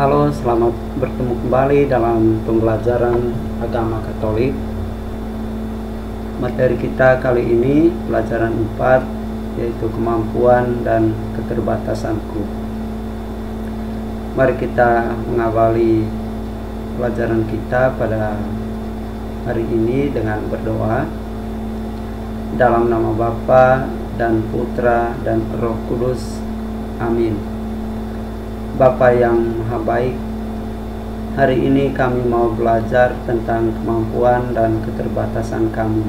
Halo, selamat bertemu kembali dalam pembelajaran agama Katolik. Materi kita kali ini pelajaran 4, yaitu kemampuan dan keterbatasanku. Mari kita mengawali pelajaran kita pada hari ini dengan berdoa. Dalam nama Bapa dan Putra dan Roh Kudus. Amin. Bapa yang Maha Baik, hari ini kami mau belajar tentang kemampuan dan keterbatasan kami.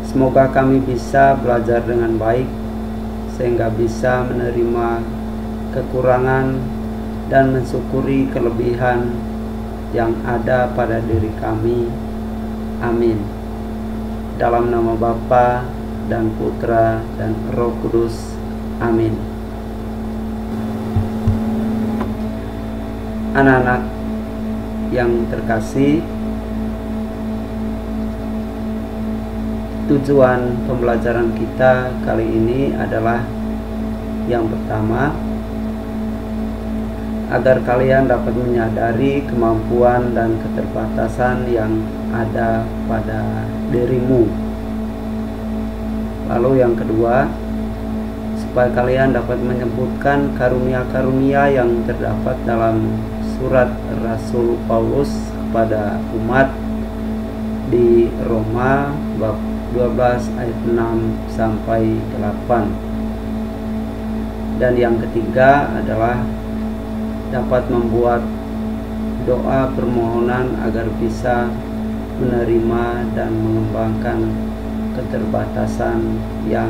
Semoga kami bisa belajar dengan baik, sehingga bisa menerima kekurangan dan mensyukuri kelebihan yang ada pada diri kami. Amin. Dalam nama Bapa dan Putra dan Roh Kudus. Amin. Anak-anak yang terkasih, tujuan pembelajaran kita kali ini adalah yang pertama, agar kalian dapat menyadari kemampuan dan keterbatasan yang ada pada dirimu. Lalu yang kedua, supaya kalian dapat menyebutkan karunia-karunia yang terdapat dalam surat Rasul Paulus kepada umat di Roma bab 12 ayat 6 sampai 8. Dan yang ketiga adalah dapat membuat doa permohonan agar bisa menerima dan mengembangkan keterbatasan yang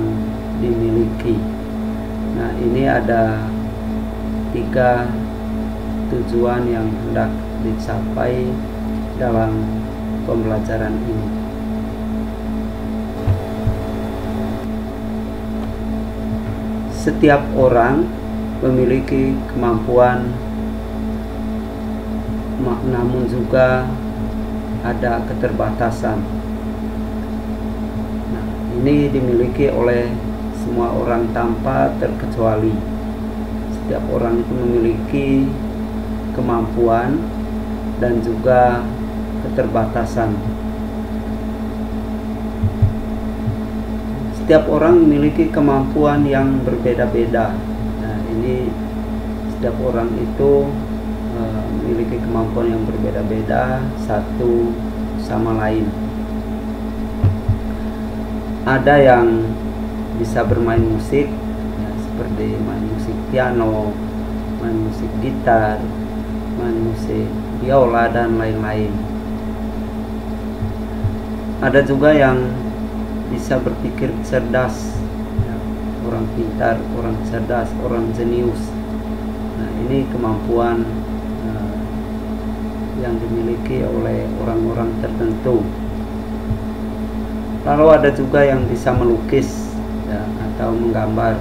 dimiliki. Nah, ini ada 3 tujuan yang hendak dicapai dalam pembelajaran ini. Setiap orang memiliki kemampuan, namun juga ada keterbatasan. Nah, ini dimiliki oleh semua orang tanpa terkecuali. Setiap orang itu memiliki kemampuan dan juga keterbatasan. Setiap orang memiliki kemampuan yang berbeda-beda. Nah, ini setiap orang itu memiliki kemampuan yang berbeda-beda satu sama lain. Ada yang bisa bermain musik, ya, seperti main musik piano, main musik gitar, main musik biola, dan lain-lain. Ada juga yang bisa berpikir cerdas, ya, orang pintar, orang cerdas, orang jenius. Nah, ini kemampuan yang dimiliki oleh orang-orang tertentu. Lalu ada juga yang bisa melukis, ya, atau menggambar.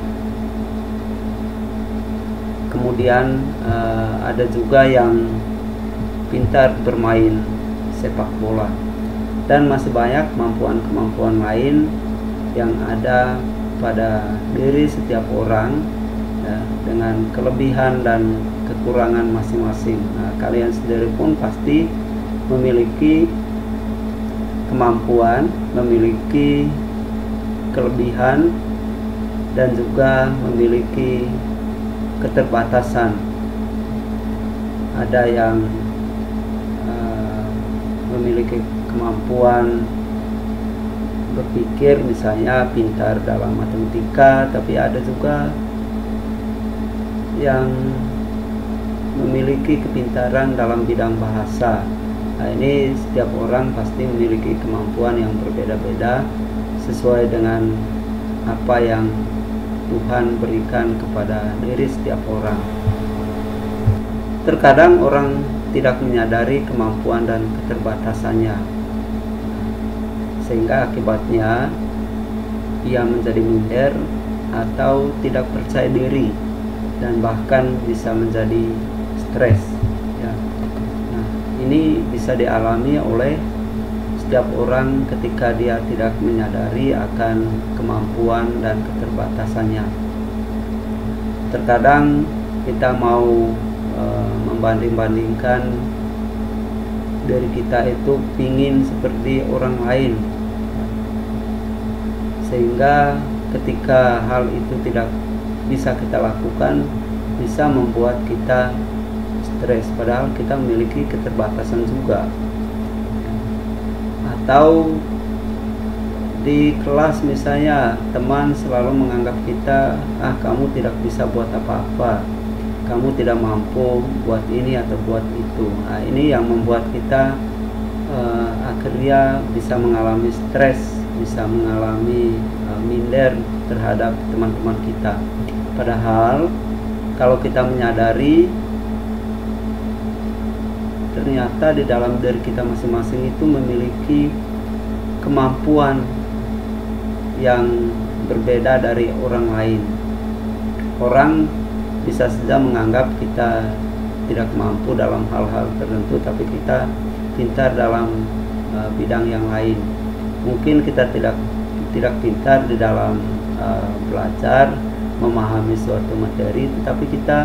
Kemudian ada juga yang pintar bermain sepak bola, dan masih banyak kemampuan-kemampuan lain yang ada pada diri setiap orang, ya, dengan kelebihan dan kekurangan masing-masing. Nah, kalian sendiri pun pasti memiliki kemampuan, memiliki kelebihan, dan juga memiliki keterbatasan. Ada yang memiliki kemampuan berpikir, misalnya pintar dalam matematika, tapi ada juga yang memiliki kepintaran dalam bidang bahasa. Nah, ini setiap orang pasti memiliki kemampuan yang berbeda-beda sesuai dengan apa yang Tuhan berikan kepada diri setiap orang. Terkadang orang tidak menyadari kemampuan dan keterbatasannya, sehingga akibatnya ia menjadi minder atau tidak percaya diri, dan bahkan bisa menjadi stres, ya. Nah, ini bisa dialami oleh setiap orang ketika dia tidak menyadari akan kemampuan dan keterbatasannya. Terkadang kita mau membanding-bandingkan dari kita itu pingin seperti orang lain, sehingga ketika hal itu tidak bisa kita lakukan bisa membuat kita stres, padahal kita memiliki keterbatasan juga. Atau di kelas misalnya teman selalu menganggap kita, kamu tidak bisa buat apa-apa, kamu tidak mampu buat ini atau buat itu. Ini yang membuat kita akhirnya bisa mengalami stres, bisa mengalami minder terhadap teman-teman kita. Padahal kalau kita menyadari ternyata di dalam diri kita masing-masing itu memiliki kemampuan yang berbeda dari orang lain. Orang bisa saja menganggap kita tidak mampu dalam hal-hal tertentu, tapi kita pintar dalam bidang yang lain. Mungkin kita tidak pintar di dalam belajar, memahami suatu materi, tetapi kita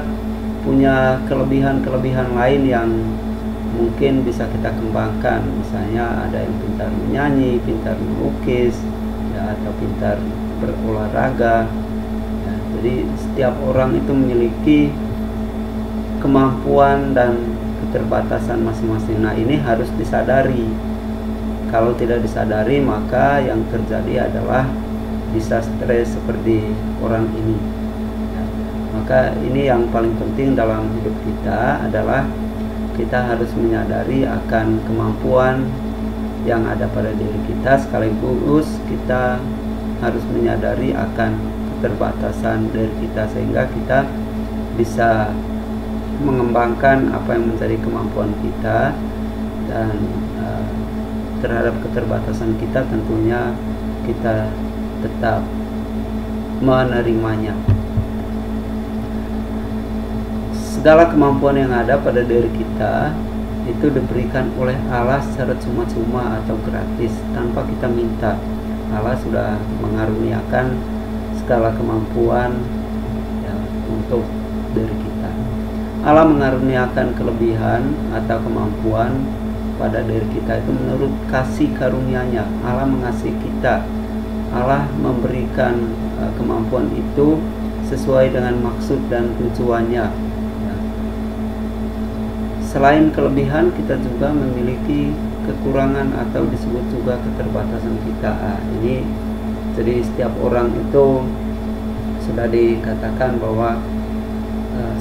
punya kelebihan-kelebihan lain yang mungkin bisa kita kembangkan. Misalnya ada yang pintar menyanyi, pintar melukis, atau pintar berolahraga. Jadi setiap orang itu memiliki kemampuan dan keterbatasan masing-masing. Nah, ini harus disadari. Kalau tidak disadari, maka yang terjadi adalah bisa stres seperti orang ini. Maka ini yang paling penting dalam hidup kita adalah kita harus menyadari akan kemampuan yang ada pada diri kita, sekaligus kita harus menyadari akan keterbatasan dari kita, sehingga kita bisa mengembangkan apa yang menjadi kemampuan kita, dan terhadap keterbatasan kita tentunya kita tetap menerimanya. Segala kemampuan yang ada pada diri kita itu diberikan oleh Allah secara cuma-cuma atau gratis, tanpa kita minta. Allah sudah mengaruniakan segala kemampuan untuk diri kita. Allah mengaruniakan kelebihan atau kemampuan pada diri kita itu menurut kasih karunia-Nya. Allah mengasihi kita. Allah memberikan kemampuan itu sesuai dengan maksud dan tujuannya. Selain kelebihan, kita juga memiliki kekurangan atau disebut juga keterbatasan kita. Ini jadi setiap orang itu sudah dikatakan bahwa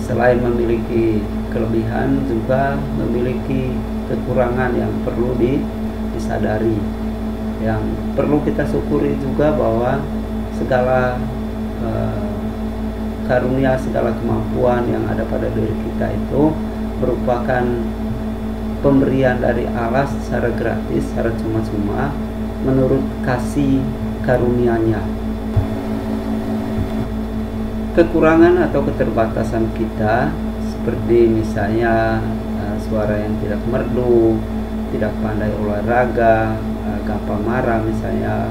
selain memiliki kelebihan juga memiliki kekurangan yang perlu disadari. Yang perlu kita syukuri juga bahwa segala karunia, segala kemampuan yang ada pada diri kita itu merupakan pemberian dari Allah secara gratis, secara cuma-cuma menurut kasih karunia-Nya. Kekurangan atau keterbatasan kita seperti misalnya suara yang tidak merdu, tidak pandai olahraga, gampang marah, misalnya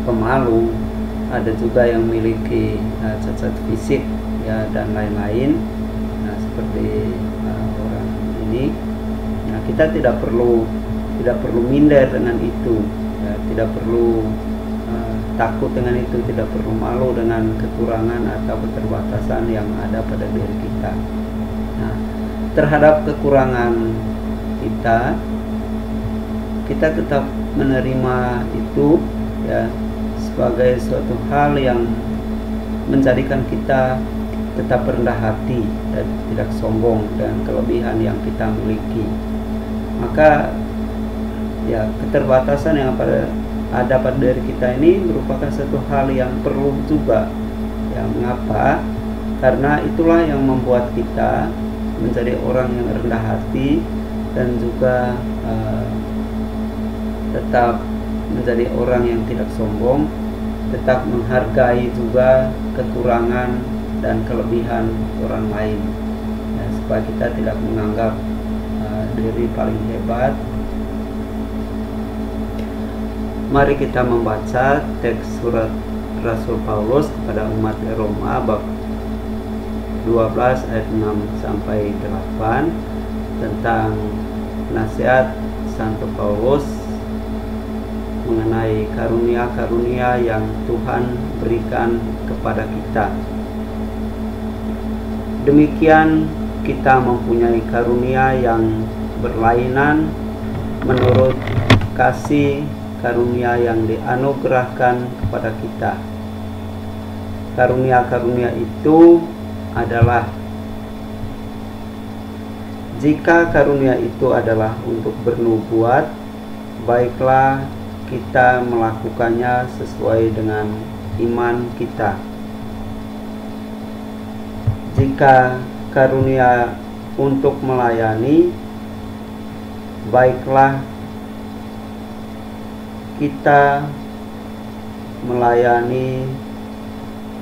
pemalu, ada juga yang memiliki cacat fisik ya, dan lain-lain. Nah, seperti orang ini, nah kita tidak perlu minder dengan itu, ya, tidak perlu takut dengan itu, tidak perlu malu dengan kekurangan atau keterbatasan yang ada pada diri kita. Nah, terhadap kekurangan kita tetap menerima itu ya sebagai suatu hal yang menjadikan kita tetap rendah hati dan tidak sombong dengan kelebihan yang kita miliki. Maka ya keterbatasan yang ada pada diri kita ini merupakan satu hal yang perlu juga. Ya, mengapa? Karena itulah yang membuat kita menjadi orang yang rendah hati dan juga tetap menjadi orang yang tidak sombong, tetap menghargai juga kekurangan dan kelebihan orang lain, ya, supaya kita tidak menganggap diri paling hebat. Mari kita membaca teks surat Rasul Paulus kepada umat Roma bab 12 ayat 6 sampai 8 tentang nasihat Santo Paulus mengenai karunia-karunia yang Tuhan berikan kepada kita. Demikian kita mempunyai karunia yang berlainan menurut kasih karunia yang dianugerahkan kepada kita. Karunia-karunia itu adalah, jika karunia itu adalah untuk bernubuat, baiklah kita melakukannya sesuai dengan iman kita. Jika karunia untuk melayani, baiklah kita melayani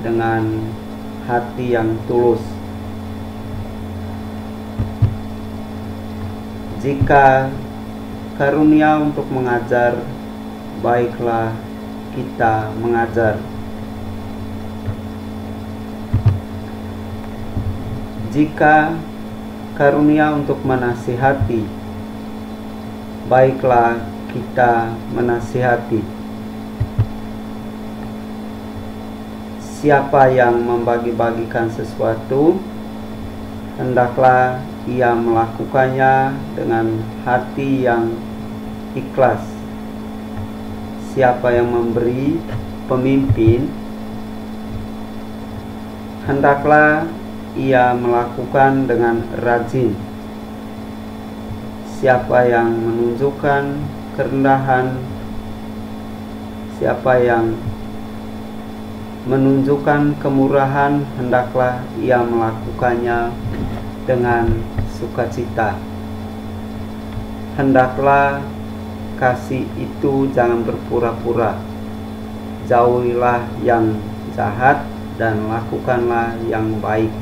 dengan hati yang tulus. Jika karunia untuk mengajar, baiklah kita mengajar. Jika karunia untuk menasihati, baiklah kita menasihati. Siapa yang membagi-bagikan sesuatu, hendaklah ia melakukannya dengan hati yang ikhlas. Siapa yang memberi pemimpin, hendaklah ia melakukan dengan rajin. Siapa yang menunjukkan kerendahan, siapa yang menunjukkan kemurahan, hendaklah ia melakukannya dengan sukacita. Hendaklah kasih itu jangan berpura-pura. Jauhilah yang jahat dan lakukanlah yang baik.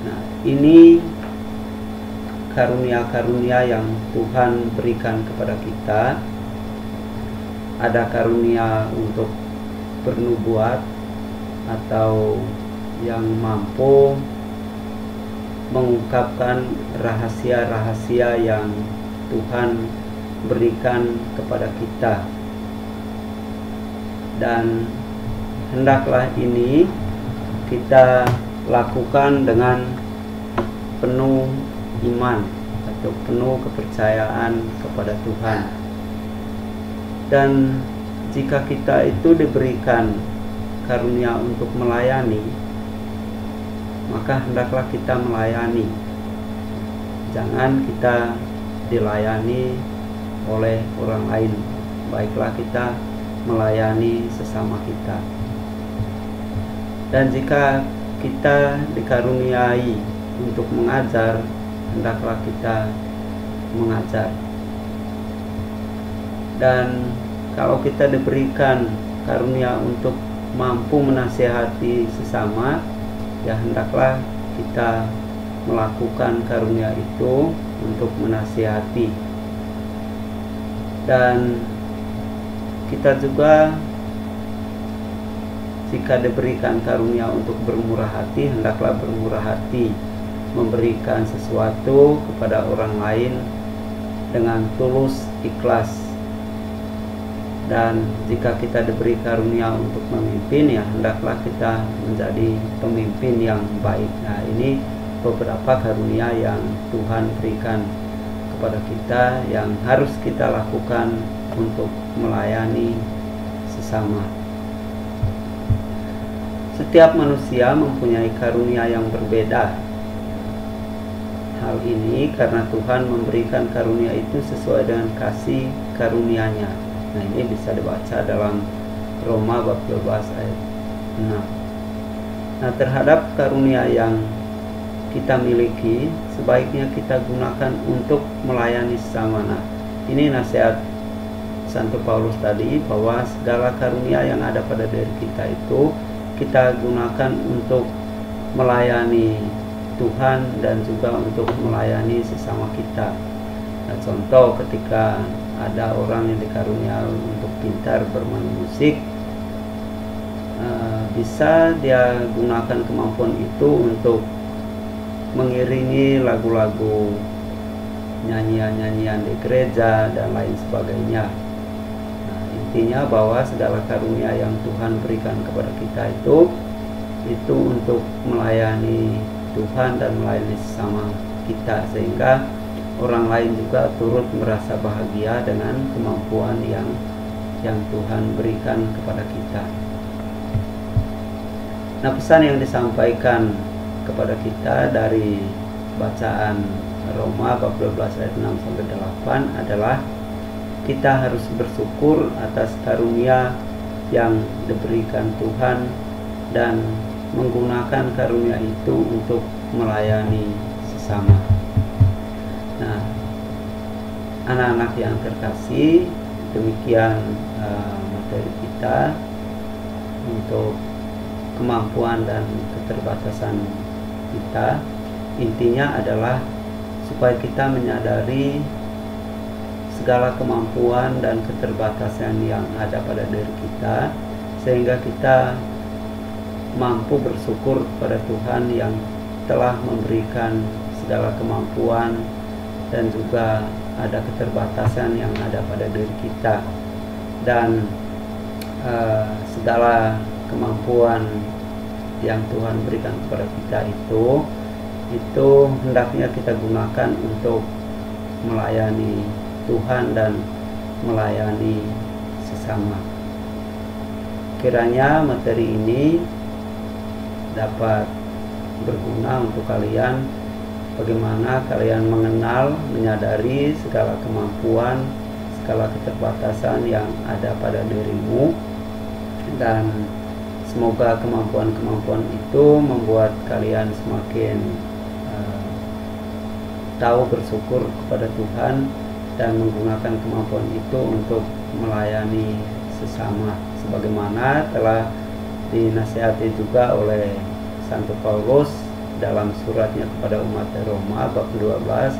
Nah, ini karunia-karunia yang Tuhan berikan kepada kita. Ada karunia untuk bernubuat atau yang mampu mengungkapkan rahasia-rahasia yang Tuhan berikan kepada kita, dan hendaklah ini kita lakukan dengan penuh iman atau penuh kepercayaan kepada Tuhan. Dan jika kita itu diberikan karunia untuk melayani, maka hendaklah kita melayani. Jangan kita dilayani oleh orang lain, baiklah kita melayani sesama kita. Dan jika kita dikaruniai untuk mengajar, hendaklah kita mengajar. Dan kalau kita diberikan karunia untuk mampu menasihati sesama, ya hendaklah kita melakukan karunia itu untuk menasihati. Dan kita juga jika diberikan karunia untuk bermurah hati, hendaklah bermurah hati, memberikan sesuatu kepada orang lain dengan tulus ikhlas. Dan jika kita diberi karunia untuk memimpin, ya hendaklah kita menjadi pemimpin yang baik. Nah, ini beberapa karunia yang Tuhan berikan kepada kita yang harus kita lakukan untuk melayani sesama. Setiap manusia mempunyai karunia yang berbeda. Hal ini karena Tuhan memberikan karunia itu sesuai dengan kasih karunia-Nya. Nah, ini bisa dibaca dalam Roma bab 12 ayat 6. Nah, terhadap karunia yang kita miliki, sebaiknya kita gunakan untuk melayani sesama. Nah, ini nasihat Santo Paulus tadi, bahwa segala karunia yang ada pada diri kita itu kita gunakan untuk melayani Tuhan dan juga untuk melayani sesama kita. Nah, contoh ketika ada orang yang dikaruniai untuk pintar bermain musik, bisa dia gunakan kemampuan itu untuk mengiringi lagu-lagu, nyanyian-nyanyian di gereja dan lain sebagainya. Nah, intinya bahwa segala karunia yang Tuhan berikan kepada kita itu untuk melayani Tuhan dan melayani sesama kita, sehingga orang lain juga turut merasa bahagia dengan kemampuan yang Tuhan berikan kepada kita. Nah, pesan yang disampaikan kepada kita dari bacaan Roma bab 12 ayat 6 sampai 8 adalah kita harus bersyukur atas karunia yang diberikan Tuhan dan menggunakan karunia itu untuk melayani sesama. Nah, anak-anak yang terkasih, demikian materi kita untuk kemampuan dan keterbatasan kita. Intinya adalah supaya kita menyadari segala kemampuan dan keterbatasan yang ada pada diri kita, sehingga kita mampu bersyukur kepada Tuhan yang telah memberikan segala kemampuan dan juga ada keterbatasan yang ada pada diri kita, dan segala kemampuan yang Tuhan berikan kepada kita itu hendaknya kita gunakan untuk melayani Tuhan dan melayani sesama. Kiranya materi ini dapat berguna untuk kalian, bagaimana kalian mengenal, menyadari segala kemampuan, segala keterbatasan yang ada pada dirimu, dan semoga kemampuan-kemampuan itu membuat kalian semakin tahu bersyukur kepada Tuhan dan menggunakan kemampuan itu untuk melayani sesama, sebagaimana telah dinasihati juga oleh Santo Paulus dalam suratnya kepada umat Roma bab 12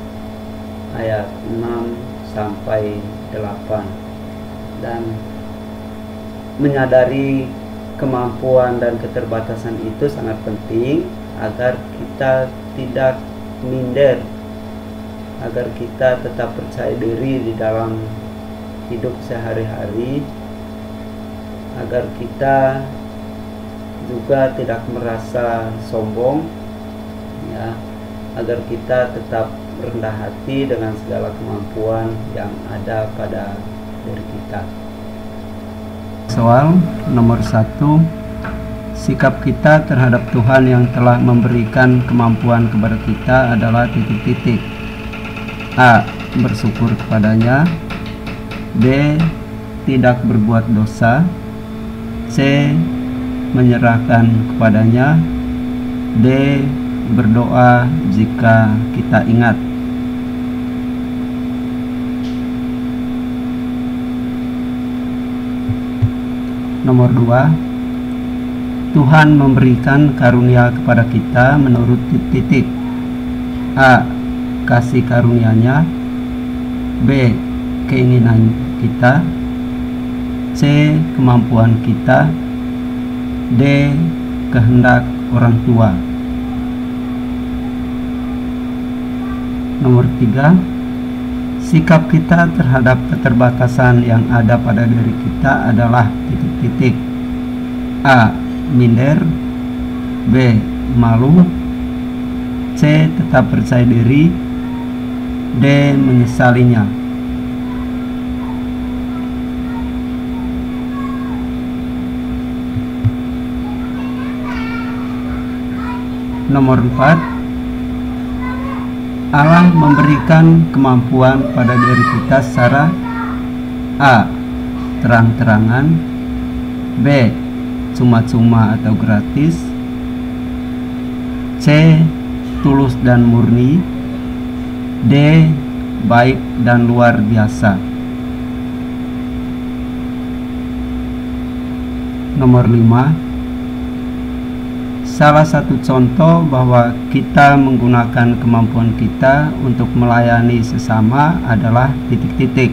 ayat 6 sampai 8. Dan menyadari kemampuan dan keterbatasan itu sangat penting agar kita tidak minder, agar kita tetap percaya diri di dalam hidup sehari-hari, agar kita juga tidak merasa sombong, ya, agar kita tetap rendah hati dengan segala kemampuan yang ada pada diri kita. Soal nomor 1, sikap kita terhadap Tuhan yang telah memberikan kemampuan kepada kita adalah titik-titik. A. Bersyukur kepadanya. B. Tidak berbuat dosa. C. Menyerahkan kepadanya. D. Berdoa jika kita ingat. Nomor 2, Tuhan memberikan karunia kepada kita menurut titik. A. Kasih karunia-Nya. B. Keinginan kita. C. Kemampuan kita. D. Kehendak orang tua. Nomor 3, sikap kita terhadap keterbatasan yang ada pada diri kita adalah titik-titik. A. Minder. B. Malu. C. Tetap percaya diri. D. Menyesalinya. Nomor 4, Allah memberikan kemampuan pada diri kita secara A. terang-terangan. B. cuma-cuma atau gratis. C. tulus dan murni. D. baik dan luar biasa. Nomor 5, salah satu contoh bahwa kita menggunakan kemampuan kita untuk melayani sesama adalah titik-titik.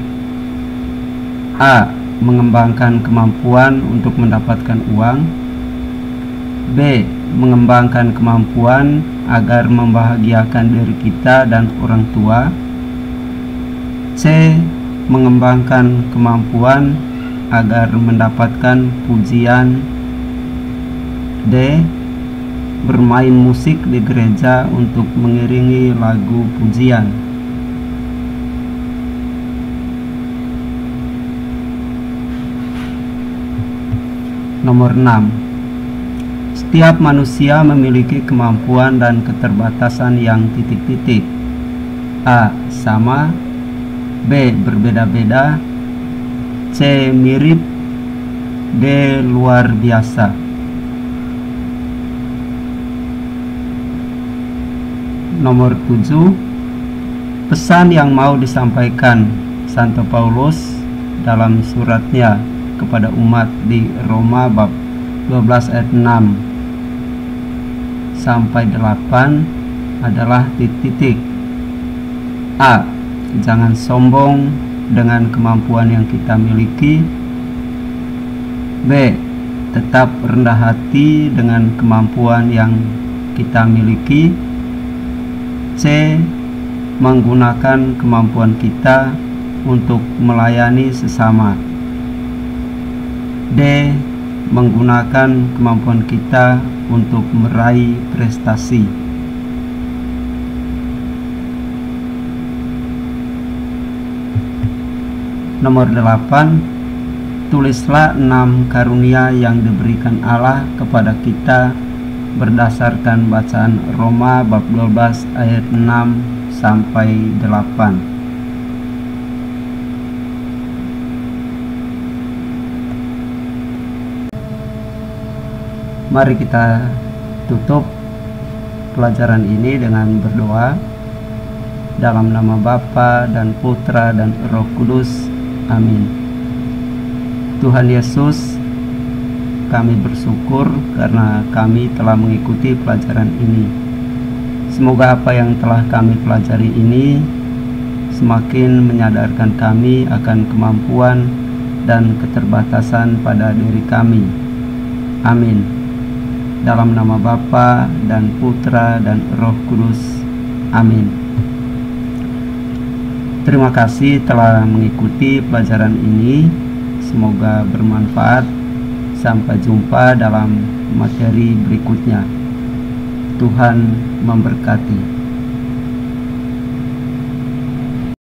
A. Mengembangkan kemampuan untuk mendapatkan uang. B. Mengembangkan kemampuan agar membahagiakan diri kita dan orang tua. C. Mengembangkan kemampuan agar mendapatkan pujian. D. Bermain musik di gereja untuk mengiringi lagu pujian. Nomor 6. Setiap manusia memiliki kemampuan dan keterbatasan yang titik-titik. A. Sama. B. Berbeda-beda. C. Mirip. D. Luar biasa. Nomor 7. Pesan yang mau disampaikan Santo Paulus dalam suratnya kepada umat di Roma bab 12 ayat 6 sampai 8 adalah titik-titik. A. Jangan sombong dengan kemampuan yang kita miliki. B. Tetap rendah hati dengan kemampuan yang kita miliki. C. Menggunakan kemampuan kita untuk melayani sesama. D. Menggunakan kemampuan kita untuk meraih prestasi. Nomor 8. Tulislah 6 karunia yang diberikan Allah kepada kita berdasarkan bacaan Roma bab 12 ayat 6 sampai 8. Mari kita tutup pelajaran ini dengan berdoa. Dalam nama Bapa dan Putra dan Roh Kudus. Amin. Tuhan Yesus, kami bersyukur karena kami telah mengikuti pelajaran ini. Semoga apa yang telah kami pelajari ini semakin menyadarkan kami akan kemampuan dan keterbatasan pada diri kami. Amin. Dalam nama Bapa dan Putra dan Roh Kudus. Amin. Terima kasih telah mengikuti pelajaran ini. Semoga bermanfaat. Sampai jumpa dalam materi berikutnya. Tuhan memberkati.